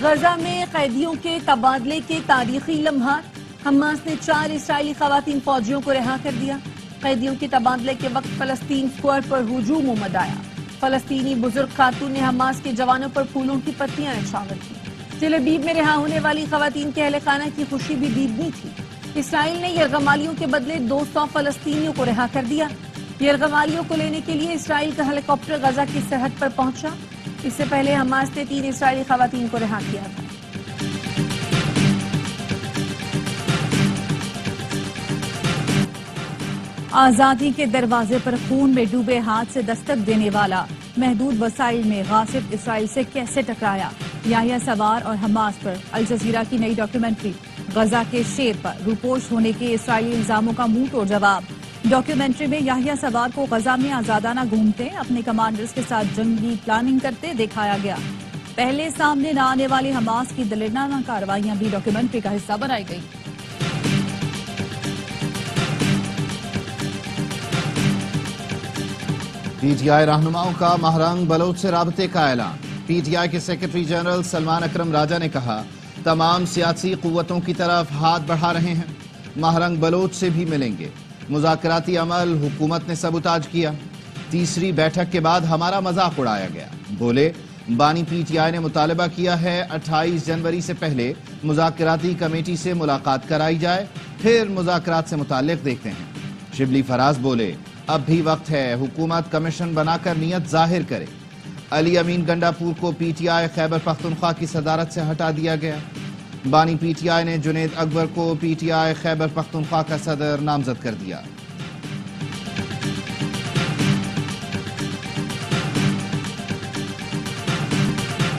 غزہ میں قیدیوں کے تبادلے کے تاریخی لمحات، حماس نے 4 اسرائیلی خواتین فوجیوں کو رہا کر دیا۔ قیدیوں کے تبادلے کے وقت فلسطین اسکوائر پر ہجوم امد آیا۔ فلسطینی بزرگ خاتون نے حماس کے جوانوں پر پھولوں کی پتیاں نچھاور کی۔ تل ابیب میں رہا ہونے والی خواتین کے اہل خانہ کی خوشی بھی دیدنی تھی۔ اسرائیل نے یرغمالیوں کے بدلے 200 فلسطینیوں کو رہا کر دیا۔ یرغمالیوں کو لینے کے لیے اسرائیل کا ہیلی کاپٹر غزہ کی سرحد پر پہنچا۔ اس سے پہلے حماس نے 3 اسرائیلی خواتین کو رہا کیا تھا۔ آزادی کے دروازے پر خون میں ڈوبے ہاتھ سے دستک دینے والا محدود وسائل میں غاصب اسرائیل سے کیسے ٹکرایا؟ یحییٰ سوار اور حماس پر الجزیرہ کی نئی ڈاکیومنٹری غزہ کے شیر پر روپوش ہونے کے اسرائیلی الزاموں کا منہ توڑ جواب۔ ڈاکیومنٹری میں یحییٰ سوار کو غزہ میں آزادانہ گھومتے، اپنے کمانڈرز کے ساتھ جنگی پلاننگ کرتے دکھایا گیا۔ پہلے سامنے نہ آنے والی حماس کی دلیر کارروائیاں بھی ڈاکیومنٹری کا حصہ بنائی گئی۔ پی ٹی آئی رہنماؤں کا مہرنگ بلوچ سے رابطے کا اعلان۔ پی ٹی آئی کے سیکرٹری جنرل سلمان اکرم راجہ نے کہا، تمام سیاسی قوتوں کی طرف ہاتھ بڑھا رہے ہیں، مہرنگ بلوچ سے بھی ملیں گے۔ مذاکراتی عمل حکومت نے سبوتاج کیا، تیسری بیٹھک کے بعد ہمارا مذاق اڑایا گیا۔ بولے، بانی پی ٹی آئی نے مطالبہ کیا ہے 28 جنوری سے پہلے مذاکراتی کمیٹی سے ملاقات کرائی جائے، پھر مذاکرات سے متعلق دیکھتے ہیں۔ شبلی فراز بولے، اب بھی وقت ہے، حکومت کمیشن بنا کر نیت ظاہر کرے۔ علی امین گنڈاپور کو پی ٹی آئی خیبر پختونخوا کی صدارت سے ہٹا دیا گیا۔ بانی پی ٹی آئی نے جنید اکبر کو پی ٹی آئی خیبر پختونخوا کا صدر نامزد کر دیا۔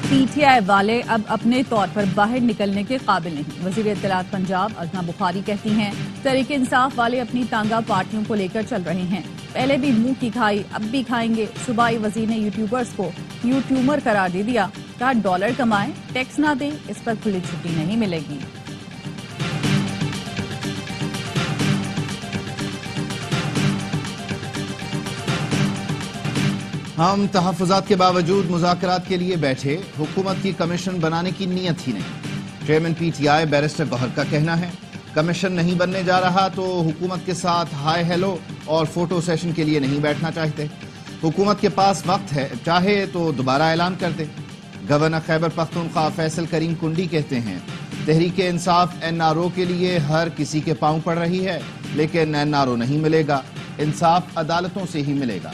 پی ٹی آئی والے اب اپنے طور پر باہر نکلنے کے قابل نہیں۔ وزیر اطلاعات پنجاب ازما بخاری کہتی ہیں، تحریک انصاف والے اپنی تانگہ پارٹیوں کو لے کر چل رہے ہیں، پہلے بھی منہ کی کھائی اب بھی کھائیں گے۔ صوبائی وزیر نے یوٹیوبرز کو یوٹیوبر قرار دے دیا، کہا ڈالر کمائیں ٹیکس نہ دیں، اس پر کھلی چھٹی نہیں ملے گی۔ ہم تحفظات کے باوجود مذاکرات کے لیے بیٹھے، حکومت کی کمیشن بنانے کی نیت ہی نہیں۔ چیئرمین پی ٹی آئی بیرسٹر گوہر کا کہنا ہے، کمیشن نہیں بننے جا رہا تو حکومت کے ساتھ ہائی ہیلو اور فوٹو سیشن کے لیے نہیں بیٹھنا چاہتے۔ حکومت کے پاس وقت ہے، چاہے تو دوبارہ اعلان کر دے۔ گورنر خیبر پختونخوا فیصل کریم کنڈی کہتے ہیں، Tehreek Insaf N R O کے لیے ہر کسی کے پاؤں پڑ رہی ہے، لیکن این آر او نہیں ملے گا، انصاف عدالتوں سے ہی ملے گا۔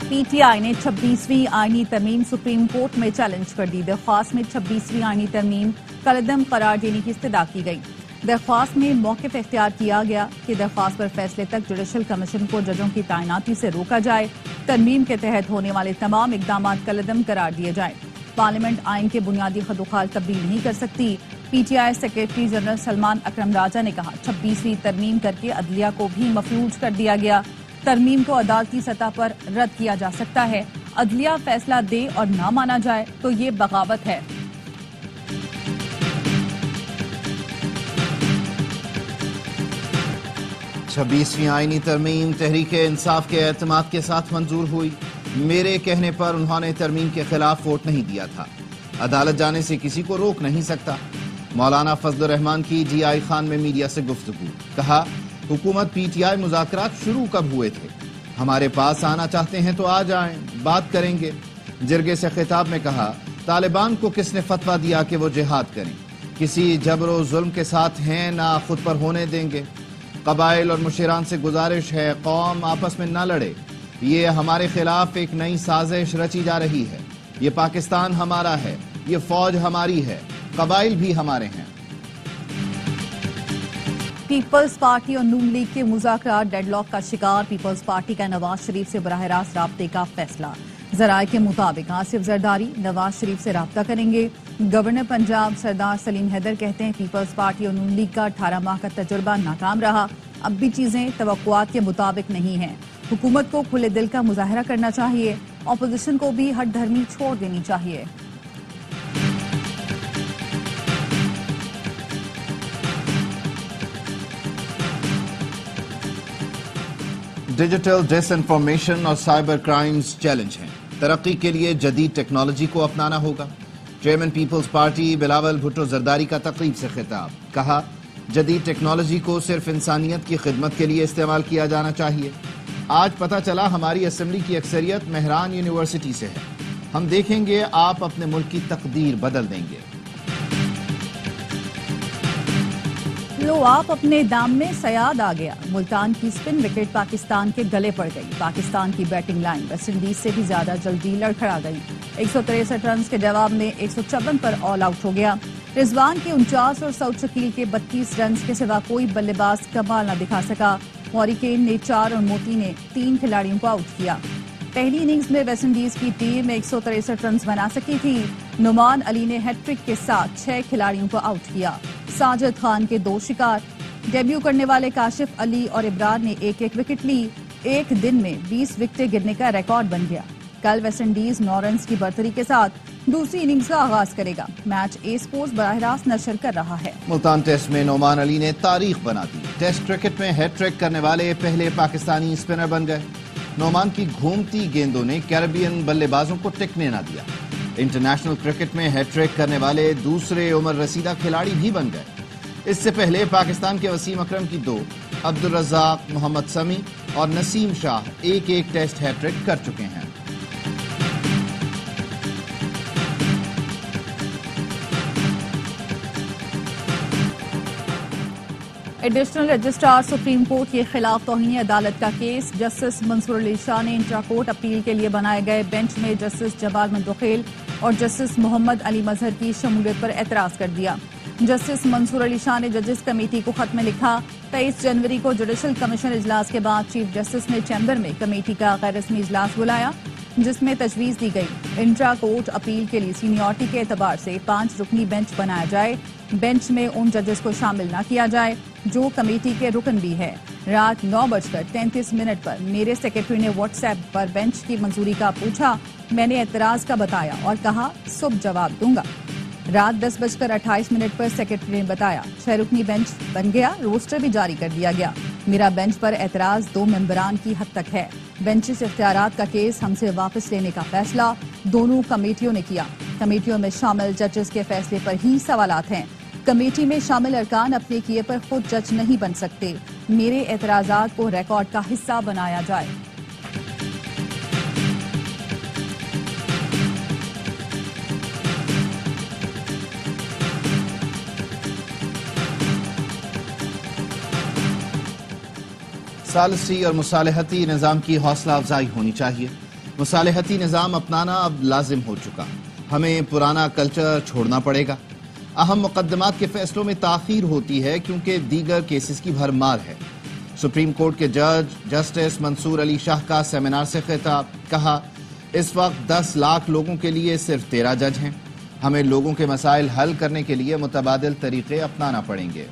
پی ٹی آئی نے 26ویں آئینی ترمیم سپریم کورٹ میں چیلنج کر دی۔ درخواست میں 26ویں آئینی ترمیم کالعدم قرار دینے کی استدعا کی گئی۔ درخواست میں موقف اختیار کیا گیا کہ درخواست پر فیصلے تک جوڈیشل کمیشن کو ججوں کی تعیناتی سے روکا جائے، ترمیم کے تحت ہونے والے تمام اقدامات کالعدم قرار دیے جائیں۔ پارلیمنٹ آئین کے بنیادی خدوخال تبدیل نہیں کر سکتی۔ پی ٹی آئی سیکرٹری جنرل سلمان اکرم راجہ نے کہا، 26ویں ترمیم کر کے عدلیہ کو بھی مفلوج کر دیا گیا۔ ترمیم کو عدالتی سطح پر رد کیا جا سکتا ہے، عدلیہ فیصلہ دے اور نہ مانا جائے تو یہ بغاوت ہے۔ چھبیسویں آئینی ترمیم تحریک انصاف کے اعتماد کے ساتھ منظور ہوئی۔ میرے کہنے پر انہوں نے ترمیم کے خلاف ووٹ نہیں دیا تھا، عدالت جانے سے کسی کو روک نہیں سکتا۔ مولانا فضل الرحمان کی جی آئی خان میں میڈیا سے گفتگو، کہا حکومت پی ٹی آئی مذاکرات شروع کب ہوئے تھے؟ ہمارے پاس آنا چاہتے ہیں تو آ جائیں، بات کریں گے۔ جرگے سے خطاب میں کہا، طالبان کو کس نے فتویٰ دیا کہ وہ جہاد کریں؟ کسی جبر و ظلم کے ساتھ ہیں، نہ خود پر ہونے دیں گے۔ قبائل اور مشیران سے گزارش ہے، قوم آپس میں نہ لڑے، یہ ہمارے خلاف ایک نئی سازش رچی جا رہی ہے۔ یہ پاکستان ہمارا ہے، یہ فوج ہماری ہے، قبائل بھی ہمارے ہیں۔ پیپلز پارٹی اور نون لیگ کے مذاکرات ڈیڈ لاک کا شکار، پیپلز پارٹی کا نواز شریف سے براہ راست رابطے کا فیصلہ۔ ذرائع کے مطابق آصف زرداری نواز شریف سے رابطہ کریں گے۔ گورنر پنجاب سردار سلیم حیدر کہتے ہیں، پیپلز پارٹی اور نون لیگ کا 18 ماہ کا تجربہ ناکام رہا، اب بھی چیزیں توقعات کے مطابق نہیں ہیں۔ حکومت کو کھلے دل کا مظاہرہ کرنا چاہیے، اپوزیشن کو بھی ہٹ دھرمی چھوڑ دینی چاہیے۔ ڈیجیٹل ڈس انفارمیشن اور سائبر کرائمز چیلنج ہیں۔ ترقی کے لیے جدید ٹیکنالوجی کو اپنانا ہوگا۔ چیئرمین پیپلز پارٹی بلاول بھٹو زرداری کا تقریب سے خطاب، کہا جدید ٹیکنالوجی کو صرف انسانیت کی خدمت کے لیے استعمال کیا جانا چاہیے۔ آج پتہ چلا ہماری اسمبلی کی اکثریت مہران یونیورسٹی سے ہے، ہم دیکھیں گے آپ اپنے ملک کی تقدیر بدل دیں گے۔ لو آپ اپنے دام میں سیاد آ گیا، ملتان کی سپن وکٹ پاکستان کے گلے پڑ گئی، پاکستان کی بیٹنگ لائن ویسٹ انڈیز سے بھی زیادہ جلدی لڑکھڑا گئی، 163 رنز کے جواب میں 156 پر آل آؤٹ ہو گیا۔ رضوان کے 49 اور سعود شکیل کے 32 رنز کے سوا کوئی بلے باز کمال نہ دکھا سکا، موریکین نے 4 اور موتی نے 3 کھلاڑیوں کو آؤٹ کیا۔ پہلی اننگز میں ویسٹ انڈیز کی ٹیم 163 رنز بنا سکی تھی، نعمان علی نے ہیٹ ٹرک کے ساتھ 6 کھلاڑیوں کو آؤٹ کیا، ساجد خان کے 2 شکار، ڈیبیو کرنے والے کاشف علی اور ابرار نے ایک ایک وکٹ لی، ایک دن میں 20 وکٹیں گرنے کا ریکارڈ بن گیا۔ کل ویسٹ انڈیز 9 رنز کی برتری کے ساتھ دوسری اننگز کا آغاز کرے گا، میچ اے سپورٹس براہ راست نشر کر رہا ہے۔ ملتان ٹیسٹ میں نعمان علی نے تاریخ بنا دی، ٹیسٹ کرکٹ میں ہیٹ ٹرک کرنے والے پہلے پاکستانی اسپنر بن گئے۔ نعمان کی گھومتی گیندوں نے کیریبین بلے بازوں کو ٹکنے نہ دیا، انٹرنیشنل کرکٹ میں ہیٹ ٹرک کرنے والے دوسرے عمر رسیدہ کھلاڑی بھی بن گئے۔ اس سے پہلے پاکستان کے وسیم اکرم کی 2، عبدالرزاق، محمد سمیع اور نسیم شاہ ایک ایک ٹیسٹ ہیٹ ٹرک کر چکے ہیں۔ ایڈیشنل رجسٹرار سپریم کورٹ کے خلاف توہین عدالت کا کیس، جسٹس منصور علی شاہ نے انٹرا کورٹ اپیل کے لیے بنائے گئے بینچ میں جسٹس جمال مندوخیل اور جسٹس محمد علی مظہر کی شمولیت پر اعتراض کر دیا۔ جسٹس منصور علی شاہ نے ججز کمیٹی کو خط میں لکھا، 23 جنوری کو جوڈیشل کمیشن اجلاس کے بعد چیف جسٹس نے چیمبر میں کمیٹی کا غیر رسمی اجلاس بلایا جس میں تجویز دی گئی انٹرا کورٹ اپیل کے لیے سینیورٹی کے اعتبار سے 5 رکنی بینچ بنایا جائے، بینچ میں ان ججز کو شامل نہ کیا جائے جو کمیٹی کے رکن بھی ہے۔ رات 9:33 پر میرے سیکرٹری نے واٹس ایپ پر بینچ کی منظوری کا پوچھا، میں نے اعتراض کا بتایا اور کہا صبح جواب دوں گا۔ رات 10:28 پر سیکرٹری نے بتایا 6 رکنی بینچ بن گیا، روسٹر بھی جاری کر دیا گیا، میرا بینچ پر اعتراض 2 ممبران کی حد تک ہے، بینچز اختیارات کا کیس ہم سے واپس لینے کا فیصلہ دونوں کمیٹیوں نے کیا، کمیٹیوں میں شامل ججز کے فیصلے پر ہی سوالات ہیں، کمیٹی میں شامل ارکان اپنے کیے پر خود جج نہیں بن سکتے، میرے اعتراضات کو ریکارڈ کا حصہ بنایا جائے۔ ثالثی اور مصالحتی نظام کی حوصلہ افزائی ہونی چاہیے، مصالحتی نظام اپنانا اب لازم ہو چکا، ہمیں پرانا کلچر چھوڑنا پڑے گا۔ اہم مقدمات کے فیصلوں میں تاخیر ہوتی ہے کیونکہ دیگر کیسز کی بھرمار ہے۔ سپریم کورٹ کے جج جسٹس منصور علی شاہ کا سیمینار سے خطاب، کہا اس وقت 10 لاکھ لوگوں کے لیے صرف 13 جج ہیں، ہمیں لوگوں کے مسائل حل کرنے کے لیے متبادل طریقے اپنانا پڑیں گے۔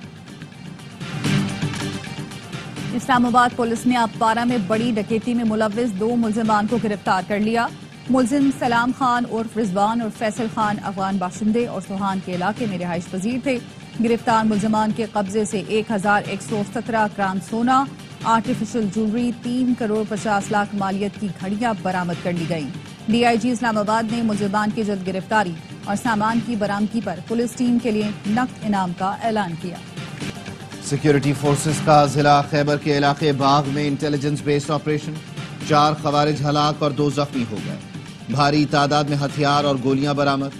اسلام آباد پولیس نے اپارہ میں بڑی ڈکیتی میں ملوث 2 ملزمان کو گرفتار کر لیا۔ ملزم سلام خان عرف رضوان اور فیصل خان افغان باشندے اور سوہان کے علاقے میں رہائش پذیر تھے۔ گرفتار ملزمان کے قبضے سے 1117 گرام سونا، آرٹیفیشل جولری، 3 کروڑ 50 لاکھ مالیت کی گھڑیاں برآمد کر لی گئیں۔ ڈی آئی جی اسلام آباد نے ملزمان کی جلد گرفتاری اور سامان کی برآمدگی پر پولیس ٹیم کے لیے نقد انعام کا اعلان کیا۔ سیکیورٹی فورسز کا ضلع خیبر کے علاقے باغ میں انٹیلیجنس بیسڈ آپریشن، 4 خوارج ہلاک اور 2 زخمی ہو گئے، بھاری تعداد میں ہتھیار اور گولیاں برآمد۔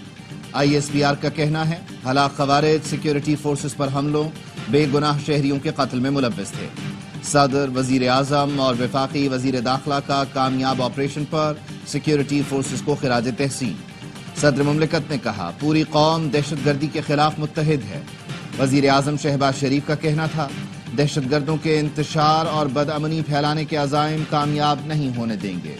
آئی ایس پی آر کا کہنا ہے ہلاک خوارج سیکیورٹی فورسز پر حملوں، بے گناہ شہریوں کے قتل میں ملوث تھے۔ صدر، وزیر اعظم اور وفاقی وزیر داخلہ کا کامیاب آپریشن پر سیکیورٹی فورسز کو خراج تحسین۔ صدر مملکت نے کہا پوری قوم دہشت گردی کے خلاف متحد ہے۔ وزیر اعظم شہباز شریف کا کہنا تھا دہشت گردوں کے انتشار اور بدامنی پھیلانے کے عزائم کامیاب نہیں ہونے دیں گے۔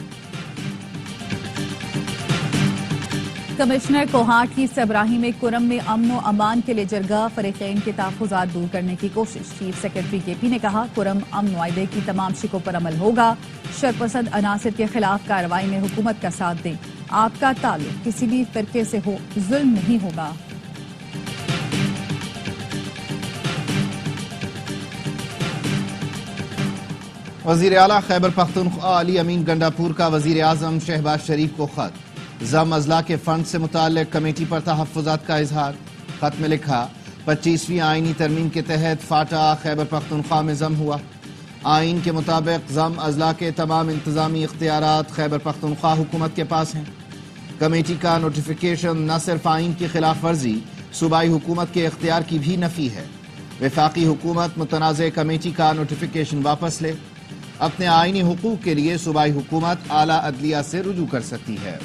کمشنر کوہاٹ کی سربراہی میں کرم میں امن و امان کے لیے جرگہ، فریقین کے تحفظات دور کرنے کی کوشش۔ چیف سیکرٹری کے پی نے کہا کرم امن معاہدے کی تمام شقوں پر عمل ہوگا، شرپسند عناصر کے خلاف کارروائی میں حکومت کا ساتھ دیں، آپ کا تعلق کسی بھی فرقے سے ہو ظلم نہیں ہوگا۔ وزیر اعلیٰ خیبر پختونخوا علی امین گنڈاپور کا وزیر اعظم شہباز شریف کو خط، ضم اضلاع کے فنڈ سے متعلق کمیٹی پر تحفظات کا اظہار۔ خط میں لکھا، 25ویں آئینی ترمیم کے تحت فاٹا خیبر پختونخوا میں ضم ہوا۔ آئین کے مطابق ضم اضلاع کے تمام انتظامی اختیارات خیبر پختونخوا حکومت کے پاس ہیں۔ کمیٹی کا نوٹیفیکیشن نہ صرف آئین کی خلاف ورزی، صوبائی حکومت کے اختیار کی بھی نفی ہے۔ وفاقی حکومت متنازع کمیٹی کا نوٹیفیکیشن واپس لے۔ اپنے آئینی حقوق کے لیے صوبائی حکومت اعلیٰ عدلیہ سے رجوع کر سکتی ہے۔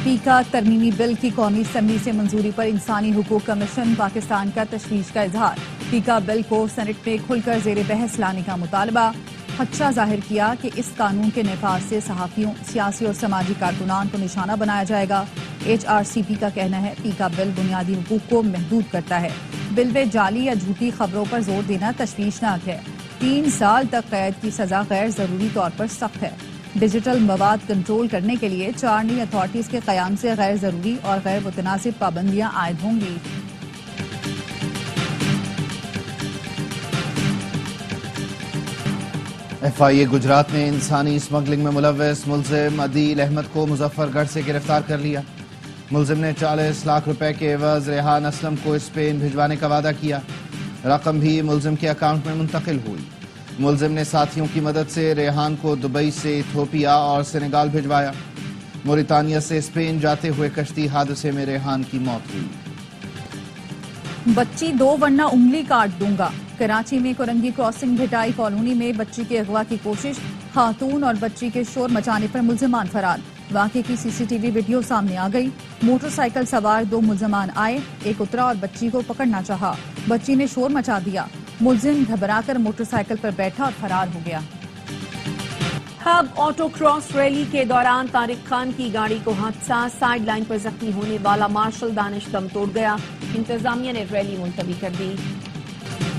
پیکا ترمیمی بل کی قومی اسمبلی سے منظوری پر انسانی حقوق کمیشن پاکستان کا تشویش کا اظہار۔ پیکا بل کو سینٹ میں کھل کر زیر بحث لانے کا مطالبہ۔ خدشہ ظاہر کیا کہ اس قانون کے نفاذ سے صحافیوں، سیاسی اور سماجی کارکنان کو نشانہ بنایا جائے گا۔ HRCP کا کہنا ہے پیکا بل بنیادی حقوق کو محدود کرتا ہے۔ بل میں جعلی یا جھوٹی خبروں پر زور دینا تشویشناک ہے۔ 3 سال تک قید کی سزا غیر ضروری طور پر سخت ہے۔ ڈیجیٹل مواد کنٹرول کرنے کے لیے چارنی اتھارٹیز کے قیام سے غیر ضروری اور غیر متناسب پابندیاں عائد ہوں گی۔ FIA گجرات نے انسانی اسمگلنگ میں ملوث ملزم عدیل احمد کو مظفر گڑھ سے گرفتار کر لیا۔ ملزم نے 40 لاکھ روپے کے عوض ریحان اسلم کو اسپین بھجوانے کا وعدہ کیا۔ رقم بھی ملزم کے اکاؤنٹ میں منتقل ہوئی۔ ملزم نے ساتھیوں کی مدد سے ریحان کو دبئی سے ایتھوپیا اور سینیگال بھجوایا۔ موریتانیہ سے اسپین جاتے ہوئے کشتی حادثے میں ریحان کی موت ہوئی۔ بچی دو ورنہ انگلی کاٹ دوں گا۔ کراچی میں کورنگی کراسنگ بھٹائی کالونی میں بچی کے اغوا کی کوشش، خاتون اور بچی کے شور مچانے پر ملزمان فرار۔ واقعے کی CCTV ویڈیو سامنے آ گئی۔ موٹر سائیکل سوار 2 ملزمان آئے، ایک اترا اور بچی کو پکڑنا چاہا۔ بچی نے شور مچا دیا۔ ملزم گھبرا کر موٹر سائیکل پر بیٹھا اور فرار ہو گیا۔ ہب آٹو کراس ریلی کے دوران طارق خان کی گاڑی کو حادثہ، سائیڈ لائن پر زخمی ہونے والا مارشل دانش دم توڑ گیا۔ انتظامیہ نے ریلی ملتوی کر دی۔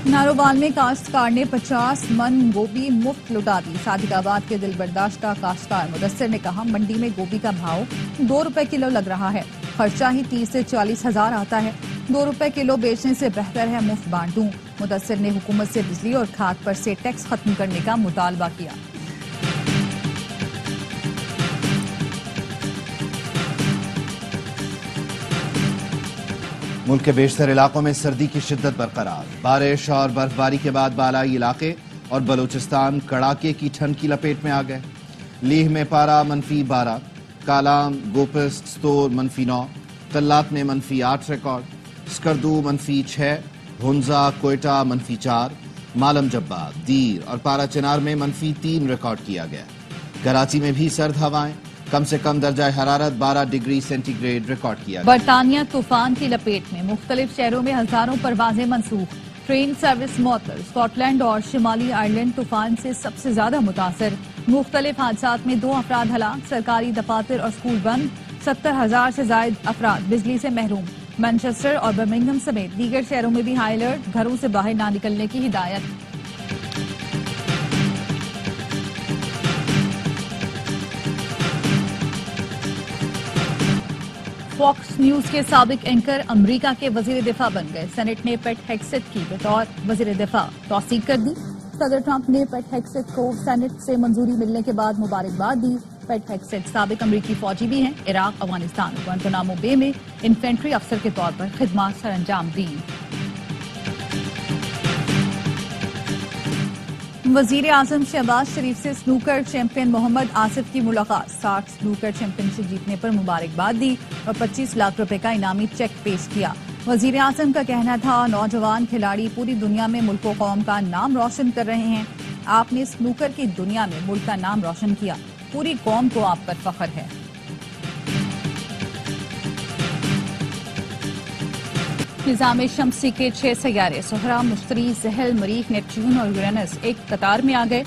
نارووال میں کاشتکار نے 50 من گوبھی مفت لٹا دی۔ صادق آباد کے دل برداشتہ کاشتکار مدثر نے کہا منڈی میں گوبھی کا بھاؤ 2 روپے کلو لگ رہا ہے، خرچہ ہی 30 سے 40 ہزار آتا ہے، 2 روپے کلو بیچنے سے بہتر ہے مفت بانٹ دوں۔ مدثر نے حکومت سے بجلی اور کھاد پر سے ٹیکس ختم کرنے کا مطالبہ کیا۔ ملک کے بیشتر علاقوں میں سردی کی شدت برقرار۔ بارش اور برف باری کے بعد بالائی علاقے اور بلوچستان کڑاکے کی ٹھنڈ کی لپیٹ میں آ گئے۔ لیہ میں پارا -12، کالام، گوپست، ستور -9، تلات میں -8 ریکارڈ، سکردو -6، ہنزا کوئٹہ -4، مالم جبہ، دیر اور پارا چنار میں -3 ریکارڈ کیا گیا۔ کراچی میں بھی سرد ہوائیں، کم سے کم درجہ حرارت 12 ڈگری سینٹی گریڈ ریکارڈ کیا گیا۔ برطانیہ طوفان کی لپیٹ میں، مختلف شہروں میں ہزاروں پروازیں منسوخ، ٹرین سروس معطل۔ اسکاٹ لینڈ اور شمالی آئرلینڈ طوفان سے سب سے زیادہ متاثر، مختلف حادثات میں 2 افراد ہلاک، سرکاری دفاتر اور اسکول بند، 70,000 سے زائد افراد بجلی سے محروم۔ مانچسٹر اور برمنگھم سمیت دیگر شہروں میں بھی ہائی الرٹ، گھروں سے باہر نہ نکلنے کی ہدایت۔ فاکس نیوز کے سابق اینکر امریکہ کے وزیر دفاع بن گئے۔ سینٹ نے پیٹ ہیگسیت کی بطور وزیر دفاع توثیق کر دی۔ صدر ٹرمپ نے پیٹ ہیگسیت کو سینٹ سے منظوری ملنے کے بعد مبارکباد دی۔ پیٹ ہیگسیت سابق امریکی فوجی بھی ہیں، عراق، افغانستان اور گوانتانامو بے میں انفینٹری افسر کے طور پر خدمات سر انجام دی۔ وزیر اعظم شہباز شریف سے سنوکر چیمپئن محمد آصف کی ملاقات، 60 سنوکر چیمپئن شپ جیتنے پر مبارکباد دی اور 25 لاکھ روپے کا انعامی چیک پیش کیا۔ وزیر اعظم کا کہنا تھا نوجوان کھلاڑی پوری دنیا میں ملک و قوم کا نام روشن کر رہے ہیں، آپ نے سنوکر کی دنیا میں ملک کا نام روشن کیا، پوری قوم کو آپ پر فخر ہے۔ نظام شمسی کے 6 سیارے زحرہ، مشتری، زحل، مریخ، نیپچون اور یورینس ایک قطار میں آ گئے۔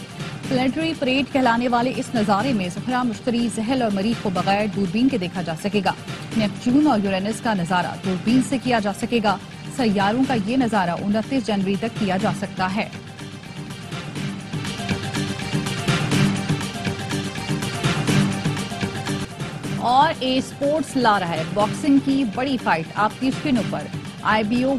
پلانٹری پریڈ کہلانے والے اس نظارے میں زحرہ، مشتری، زحل اور مریخ کو بغیر دوربین کے دیکھا جا سکے گا۔ نیپچون اور یورینس کا نظارہ دوربین سے کیا جا سکے گا۔ سیاروں کا یہ نظارہ 29 جنوری تک کیا جا سکتا ہے۔ اور اے سپورٹس لا رہا ہے باکسنگ کی بڑی فائٹ آپ کی اسکرینوں پر۔ IBO